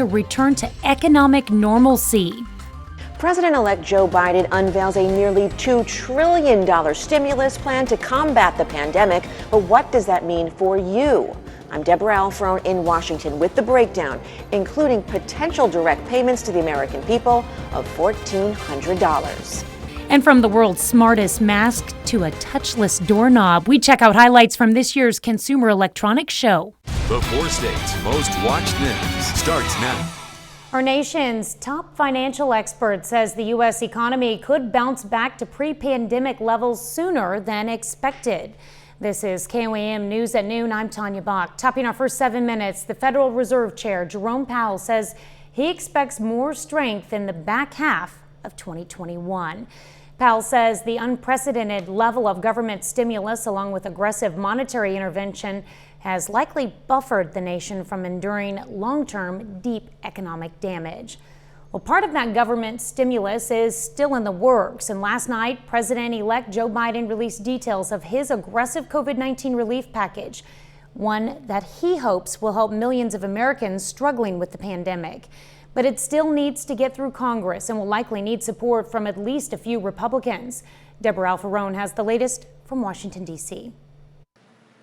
to return to economic normalcy. President-elect Joe Biden unveils a nearly $2 trillion stimulus plan to combat the pandemic. But what does that mean for you? I'm Deborah Alfrone in Washington with the breakdown, including potential direct payments to the American people of $1,400. And from the world's smartest mask to a touchless doorknob, we check out highlights from this year's Consumer Electronics Show. The 4 states' most watched news starts now. Our nation's top financial expert says the U.S. economy could bounce back to pre-pandemic levels sooner than expected. This is KOAM News at Noon. I'm Tanya Bach. Topping our first 7 minutes, the Federal Reserve Chair Jerome Powell says he expects more strength in the back half of 2021. Powell says the unprecedented level of government stimulus, along with aggressive monetary intervention, has likely buffered the nation from enduring long-term deep economic damage. Well, part of that government stimulus is still in the works, and last night, President-elect Joe Biden released details of his aggressive COVID-19 relief package, one that he hopes will help millions of Americans struggling with the pandemic. But it still needs to get through Congress and will likely need support from at least a few Republicans. Deborah Alfrone has the latest from Washington, D.C.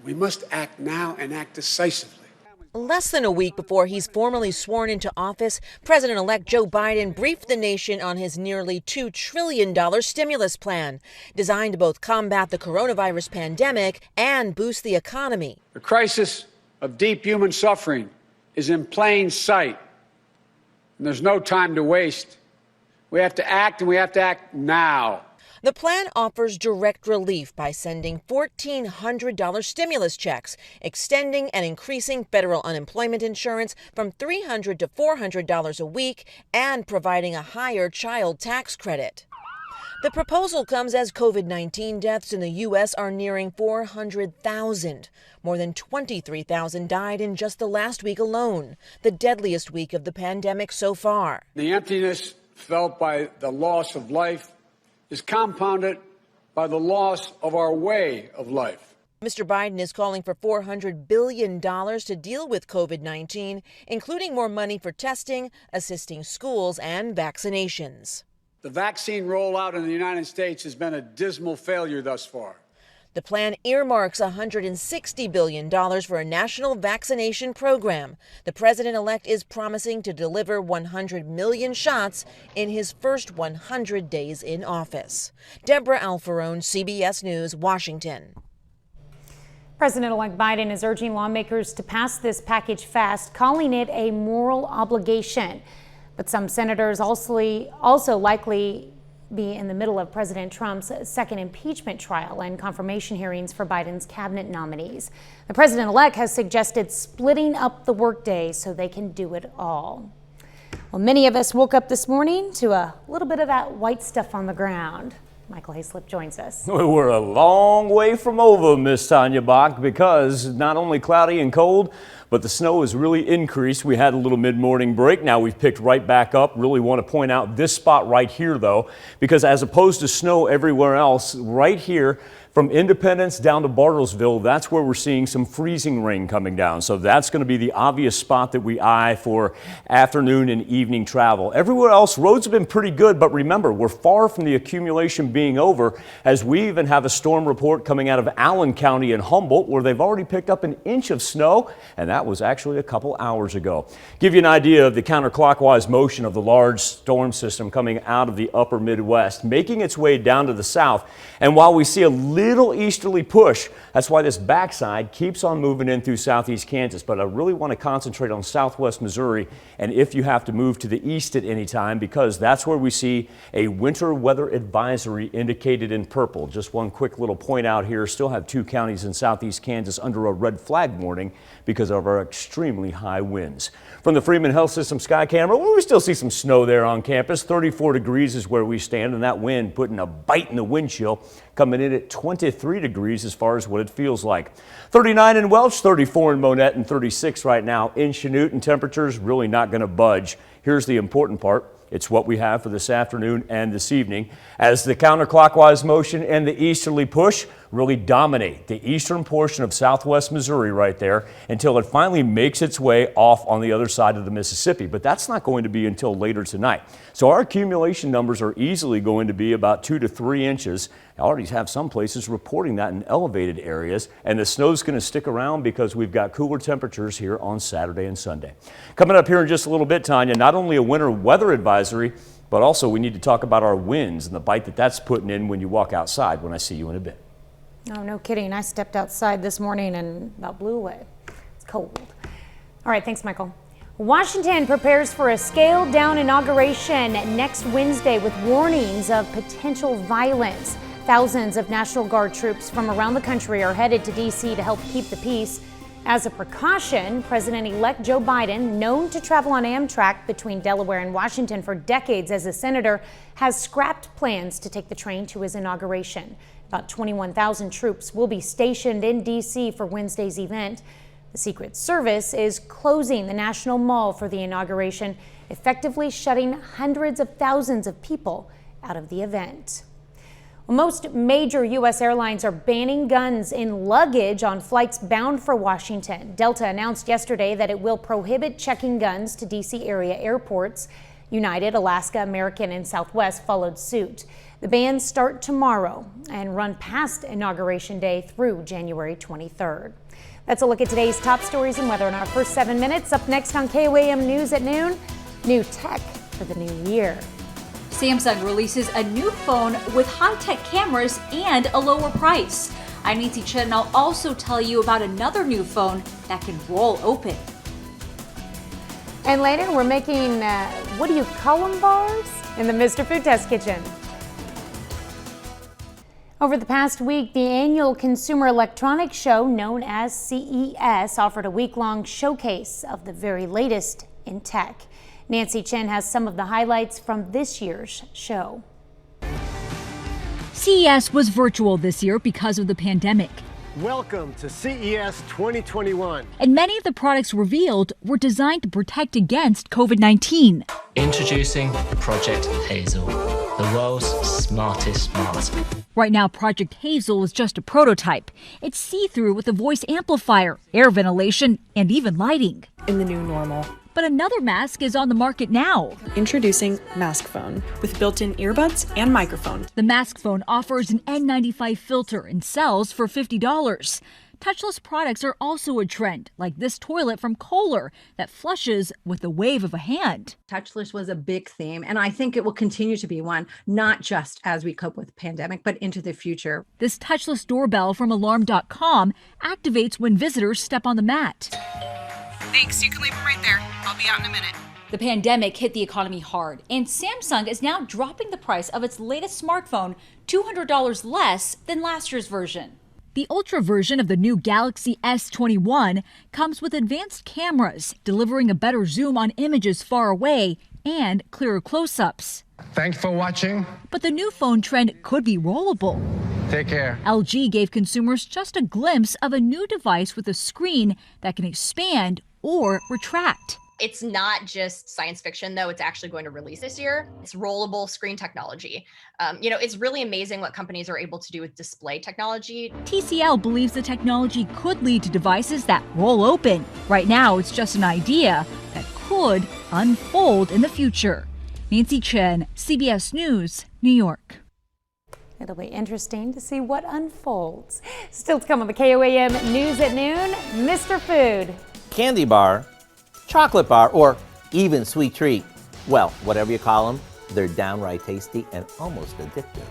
We must act now and act decisively. Less than a week before he's formally sworn into office, President-elect Joe Biden briefed the nation on his nearly $2 trillion stimulus plan, designed to both combat the coronavirus pandemic and boost the economy. The crisis of deep human suffering is in plain sight, and there's no time to waste. We have to act, and we have to act now. The plan offers direct relief by sending $1,400 stimulus checks, extending and increasing federal unemployment insurance from $300 to $400 a week, and providing a higher child tax credit. The proposal comes as COVID-19 deaths in the U.S. are nearing 400,000. More than 23,000 died in just the last week alone, the deadliest week of the pandemic so far. The emptiness felt by the loss of life is compounded by the loss of our way of life. Mr. Biden is calling for $400 billion to deal with COVID-19, including more money for testing, assisting schools, and vaccinations. The vaccine rollout in the United States has been a dismal failure thus far. The plan earmarks $160 billion for a national vaccination program. The president-elect is promising to deliver 100 million shots in his first 100 days in office. Deborah Alfrone, CBS News, Washington. President-elect Biden is urging lawmakers to pass this package fast, calling it a moral obligation. But some senators also likely be in the middle of President Trump's second impeachment trial and confirmation hearings for Biden's cabinet nominees. The president-elect has suggested splitting up the workday so they can do it all. Well, many of us woke up this morning to a little bit of that white stuff on the ground. Michael Hayslip joins us. We're a long way from over, Miss Tanya Bach, because not only cloudy and cold, but the snow has really increased. We had a little mid-morning break. Now we've picked right back up. Really want to point out this spot right here, though, because as opposed to snow everywhere else, right here from Independence down to Bartlesville, that's where we're seeing some freezing rain coming down. So that's going to be the obvious spot that we eye for afternoon and evening travel. Everywhere else, roads have been pretty good, but remember, we're far from the accumulation being over, as we even have a storm report coming out of Allen County and Humboldt, where they've already picked up an inch of snow, and that was actually a couple hours ago. Give you an idea of the counterclockwise motion of the large storm system coming out of the upper Midwest, making its way down to the south. And while we see a little easterly push, that's why this backside keeps on moving in through southeast Kansas. But I really want to concentrate on southwest Missouri, and if you have to move to the east at any time, because that's where we see a winter weather advisory indicated in purple. Just one quick little point out here, still have 2 counties in southeast Kansas under a red flag warning because of our extremely high winds. From the Freeman Health System sky camera, well, we still see some snow there on campus. 34 degrees is where we stand, and that wind putting a bite in the wind chill, coming in at 23 degrees as far as what it feels like. 39 in Welch, 34 in Monette, and 36 right now in Chanute, and temperatures really not going to budge. Here's the important part. It's what we have for this afternoon and this evening. As the counterclockwise motion and the easterly push really dominate the eastern portion of southwest Missouri right there until it finally makes its way off on the other side of the Mississippi. But that's not going to be until later tonight. So our accumulation numbers are easily going to be about 2 to 3 inches. I already have some places reporting that in elevated areas, and the snow's going to stick around because we've got cooler temperatures here on Saturday and Sunday. Coming up here in just a little bit, Tanya, not only a winter weather advisory, but also we need to talk about our winds and the bite that that's putting in when you walk outside when I see you in a bit. Oh, no kidding. I stepped outside this morning and about blew away. It's cold. All right, thanks, Michael. Washington prepares for a scaled-down inauguration next Wednesday with warnings of potential violence. Thousands of National Guard troops from around the country are headed to D.C. to help keep the peace. As a precaution, President-elect Joe Biden, known to travel on Amtrak between Delaware and Washington for decades as a senator, has scrapped plans to take the train to his inauguration. About 21,000 troops will be stationed in D.C. for Wednesday's event. The Secret Service is closing the National Mall for the inauguration, effectively shutting hundreds of thousands of people out of the event. Most major U.S. airlines are banning guns in luggage on flights bound for Washington. Delta announced yesterday that it will prohibit checking guns to D.C. area airports. United, Alaska, American, and Southwest followed suit. The bans start tomorrow and run past Inauguration Day through January 23rd. That's a look at today's top stories and weather in our first 7 minutes. Up next on KOAM News at noon, new tech for the new year. Samsung releases a new phone with high-tech cameras and a lower price. I'm Nancy Chen, and I'll also tell you about another new phone that can roll open. And later, we're making, what do you call them, bars? In the Mr. Food Test Kitchen. Over the past week, the annual Consumer Electronics Show, known as CES, offered a week-long showcase of the very latest in tech. Nancy Chen has some of the highlights from this year's show. CES was virtual this year because of the pandemic. Welcome to CES 2021. And many of the products revealed were designed to protect against COVID-19. Introducing Project Hazel, the world's smartest mask. Right now, Project Hazel is just a prototype. It's see-through with a voice amplifier, air ventilation, and even lighting. In the new normal. But another mask is on the market now. Introducing Mask Phone with built-in earbuds and microphone. The Mask Phone offers an N95 filter and sells for $50. Touchless products are also a trend, like this toilet from Kohler that flushes with the wave of a hand. Touchless was a big theme, and I think it will continue to be one, not just as we cope with the pandemic, but into the future. This touchless doorbell from Alarm.com activates when visitors step on the mat. Thanks, you can leave them right there. I'll be out in a minute. The pandemic hit the economy hard, and Samsung is now dropping the price of its latest smartphone $200 less than last year's version. The Ultra version of the new Galaxy S21 comes with advanced cameras, delivering a better zoom on images far away and clearer close-ups. Thanks for watching. But the new phone trend could be rollable. Take care. LG gave consumers just a glimpse of a new device with a screen that can expand or retract. It's not just science fiction, though. It's actually going to release this year. It's rollable screen technology. It's really amazing what companies are able to do with display technology. TCL believes the technology could lead to devices that roll open. Right now, it's just an idea that could unfold in the future. Nancy Chen, CBS News, New York. It'll be interesting to see what unfolds. Still to come on the KOAM News at noon, Mr. Food. Candy bar, chocolate bar, or even sweet treat. Well, whatever you call them, they're downright tasty and almost addictive.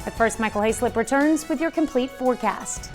But first, Michael Hazel returns with your complete forecast.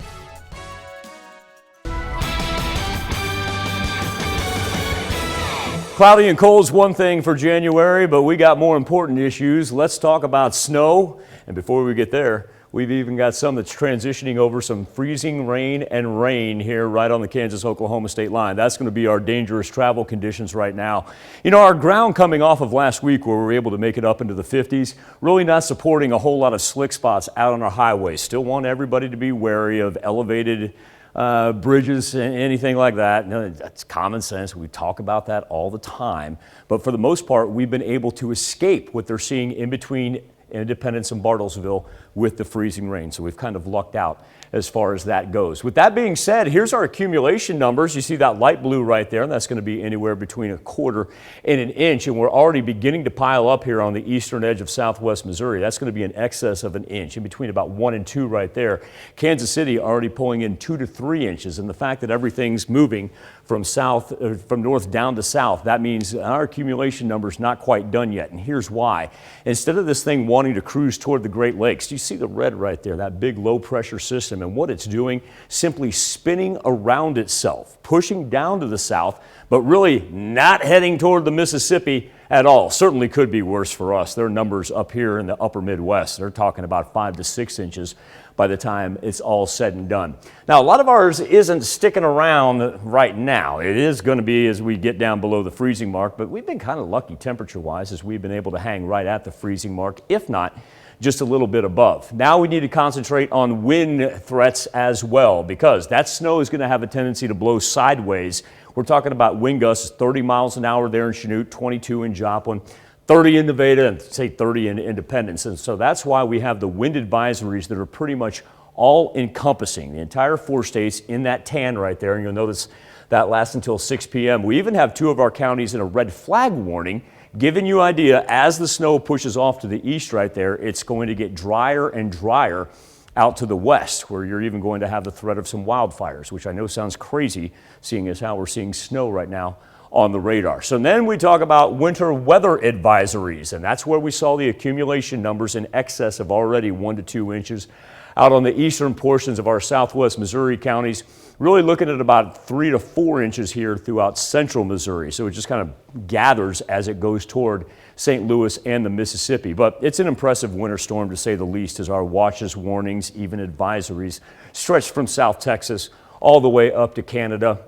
Cloudy and cold is one thing for January, but we got more important issues. Let's talk about snow. And before we get there, we've even got some that's transitioning over some freezing rain and rain here right on the Kansas-Oklahoma state line. That's going to be our dangerous travel conditions right now. You know, our ground coming off of last week where we were able to make it up into the 50s, really not supporting a whole lot of slick spots out on our highways. Still want everybody to be wary of elevated bridges, anything like that. No, that's common sense. We talk about that all the time. But for the most part, we've been able to escape what they're seeing in between Independence and Bartlesville with the freezing rain. So we've kind of lucked out as far as that goes. With that being said, here's our accumulation numbers. You see that light blue right there, and that's going to be anywhere between 1/4 and an inch. And we're already beginning to pile up here on the eastern edge of southwest Missouri. That's going to be in excess of an inch, in between about 1 and 2 right there. Kansas City already pulling in 2 to 3 inches. And the fact that everything's moving from north down to south, that means our accumulation number's not quite done yet. And here's why. Instead of this thing wanting to cruise toward the Great Lakes, you see the red right there, that big low pressure system, and what it's doing, simply spinning around itself, pushing down to the south, but really not heading toward the Mississippi at all. Certainly could be worse for us. There are numbers up here in the upper Midwest. They're talking about 5 to 6 inches by the time it's all said and done. Now, a lot of ours isn't sticking around right now. It is going to be as we get down below the freezing mark, but we've been kind of lucky temperature-wise as we've been able to hang right at the freezing mark, if not just a little bit above. Now we need to concentrate on wind threats as well, because that snow is going to have a tendency to blow sideways. We're talking about wind gusts 30 miles an hour there in Chanute, 22 in Joplin, 30 in Nevada, and say 30 in Independence. And so that's why we have the wind advisories that are pretty much all encompassing the entire 4 states in that tan right there. And you'll notice that lasts until 6 p.m. We even have 2 of our counties in a red flag warning, giving you idea as the snow pushes off to the east right there, it's going to get drier and drier out to the west, where you're even going to have the threat of some wildfires, which I know sounds crazy, seeing as how we're seeing snow right now on the radar. So then we talk about winter weather advisories, and that's where we saw the accumulation numbers in excess of already 1 to 2 inches out on the eastern portions of our southwest Missouri counties. Really looking at about 3 to 4 inches here throughout central Missouri. So it just kind of gathers as it goes toward St. Louis and the Mississippi. But it's an impressive winter storm to say the least, as our watches, warnings, even advisories stretch from South Texas all the way up to Canada.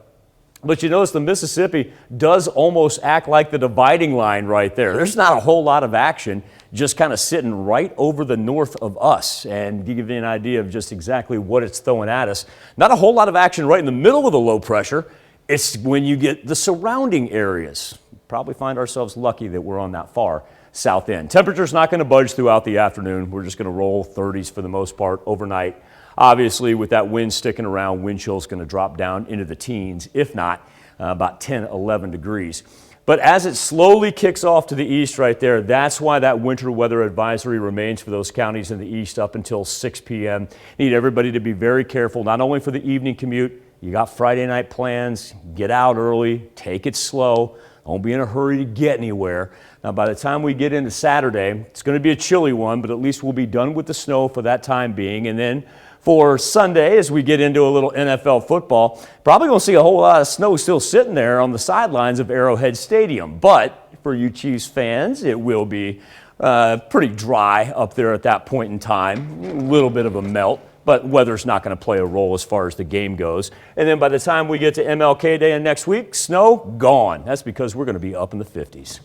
But you notice the Mississippi does almost act like the dividing line right there. There's not a whole lot of action, just kind of sitting right over the north of us. And to give you an idea of just exactly what it's throwing at us, not a whole lot of action right in the middle of the low pressure. It's when you get the surrounding areas. Probably find ourselves lucky that we're on that far south end. Temperature's not going to budge throughout the afternoon. We're just going to roll 30s for the most part overnight. Obviously, with that wind sticking around, wind chill is going to drop down into the teens, if not about 10, 11 degrees. But as it slowly kicks off to the east right there, that's why that winter weather advisory remains for those counties in the east up until 6 p.m. Need everybody to be very careful, not only for the evening commute. You got Friday night plans, get out early, take it slow. Don't be in a hurry to get anywhere. Now, by the time we get into Saturday, it's going to be a chilly one, but at least we'll be done with the snow for that time being. And then for Sunday, as we get into a little NFL football, probably going to see a whole lot of snow still sitting there on the sidelines of Arrowhead Stadium. But for you Chiefs fans, it will be pretty dry up there at that point in time. A little bit of a melt, but weather's not going to play a role as far as the game goes. And then by the time we get to MLK Day and next week, snow gone. That's because we're going to be up in the 50s.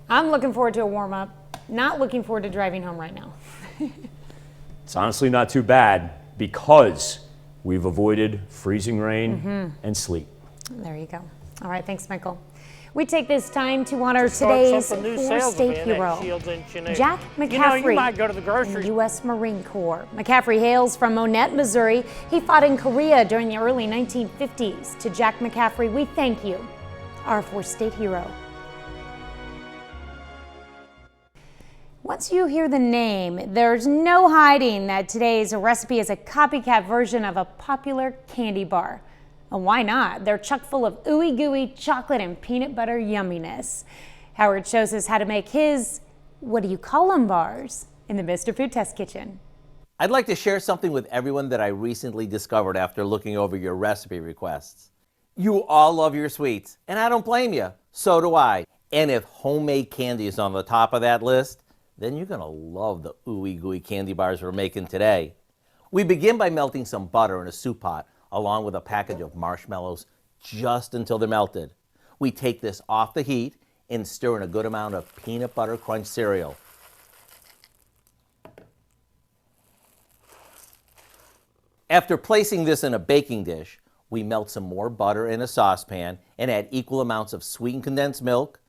I'm looking forward to a warm-up. Not looking forward to driving home right now. It's honestly not too bad because we've avoided freezing rain and sleet. There you go. All right, thanks, Michael. We take this time to honor today's 4-state hero, Jack McCaffrey, you might go to the grocery in the U.S. Marine Corps. McCaffrey hails from Monette, Missouri. He fought in Korea during the early 1950s. To Jack McCaffrey, we thank you, our 4-state hero. Once you hear the name, there's no hiding that today's recipe is a copycat version of a popular candy bar. And why not? They're chock full of ooey gooey chocolate and peanut butter yumminess. Howard shows us how to make his, what do you call them, bars in the Mr. Food Test Kitchen. I'd like to share something with everyone that I recently discovered after looking over your recipe requests. You all love your sweets, and I don't blame you. So do I. And if homemade candy is on the top of that list, then you're going to love the ooey gooey candy bars we're making today. We begin by melting some butter in a soup pot along with a package of marshmallows just until they're melted. We take this off the heat and stir in a good amount of peanut butter crunch cereal. After placing this in a baking dish, we melt some more butter in a saucepan and add equal amounts of sweetened condensed milk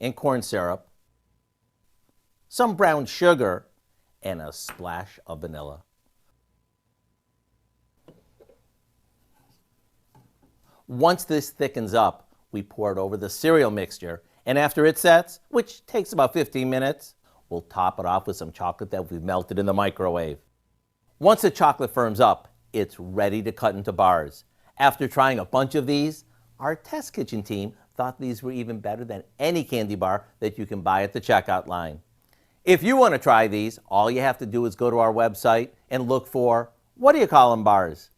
and corn syrup, some brown sugar, and a splash of vanilla. Once this thickens up, we pour it over the cereal mixture, and after it sets, which takes about 15 minutes, we'll top it off with some chocolate that we've melted in the microwave. Once the chocolate firms up, it's ready to cut into bars. After trying a bunch of these, our test kitchen team thought these were even better than any candy bar that you can buy at the checkout line. If you want to try these, all you have to do is go to our website and look for, what do you call them, bars?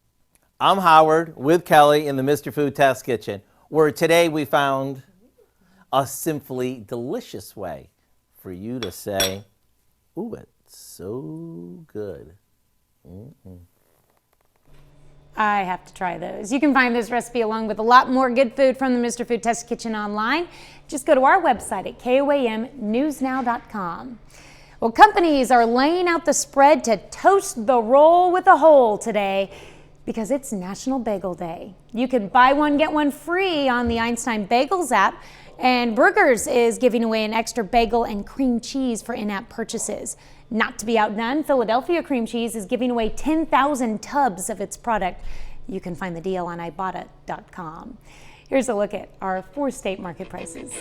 I'm Howard with Kelly in the Mr. Food Test Kitchen, where today we found a simply delicious way for you to say, ooh, it's so good. I have to try those. You can find this recipe along with a lot more good food from the Mr. Food Test Kitchen online. Just go to our website at KOAMnewsnow.com. Well, companies are laying out the spread to toast the roll with a hole today because it's National Bagel Day. You can buy one, get one free on the Einstein Bagels app, and Burgers is giving away an extra bagel and cream cheese for in-app purchases. Not to be outdone, Philadelphia Cream Cheese is giving away 10,000 tubs of its product. You can find the deal on Ibotta.com. Here's a look at our 4-state market prices.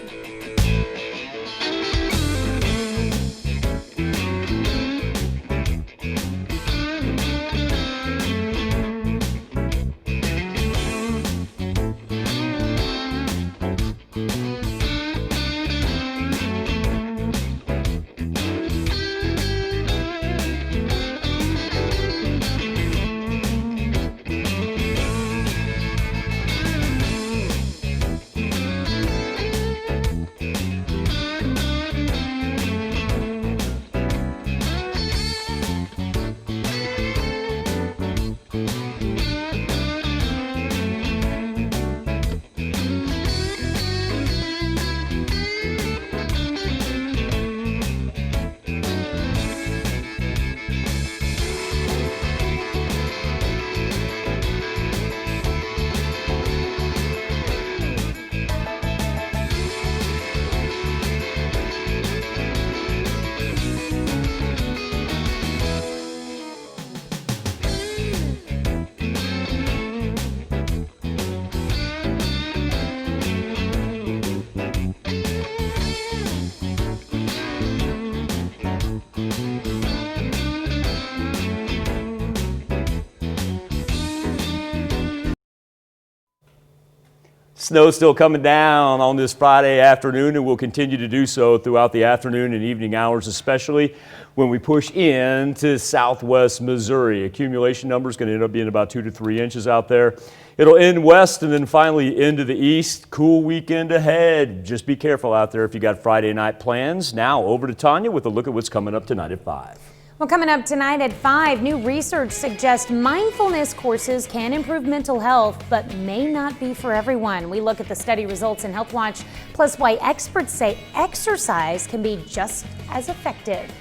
Snow still coming down on this Friday afternoon, and will continue to do so throughout the afternoon and evening hours, especially when we push into southwest Missouri. Accumulation numbers going to end up being about 2 to 3 inches out there. It'll end west and then finally into the east. Cool weekend ahead. Just be careful out there if you got Friday night plans. Now over to Tanya with a look at what's coming up tonight at 5. Well, coming up tonight at 5, new research suggests mindfulness courses can improve mental health, but may not be for everyone. We look at the study results in Health Watch, plus why experts say exercise can be just as effective.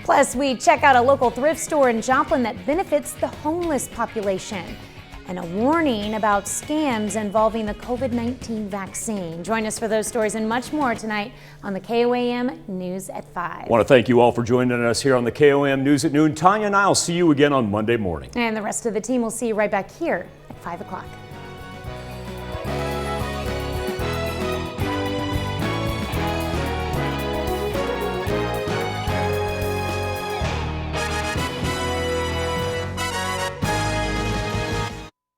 Plus, we check out a local thrift store in Joplin that benefits the homeless population, and a warning about scams involving the COVID-19 vaccine. Join us for those stories and much more tonight on the KOAM News at 5. I want to thank you all for joining us here on the KOAM News at noon. Tanya and I will see you again on Monday morning. And the rest of the team will see you right back here at 5 o'clock.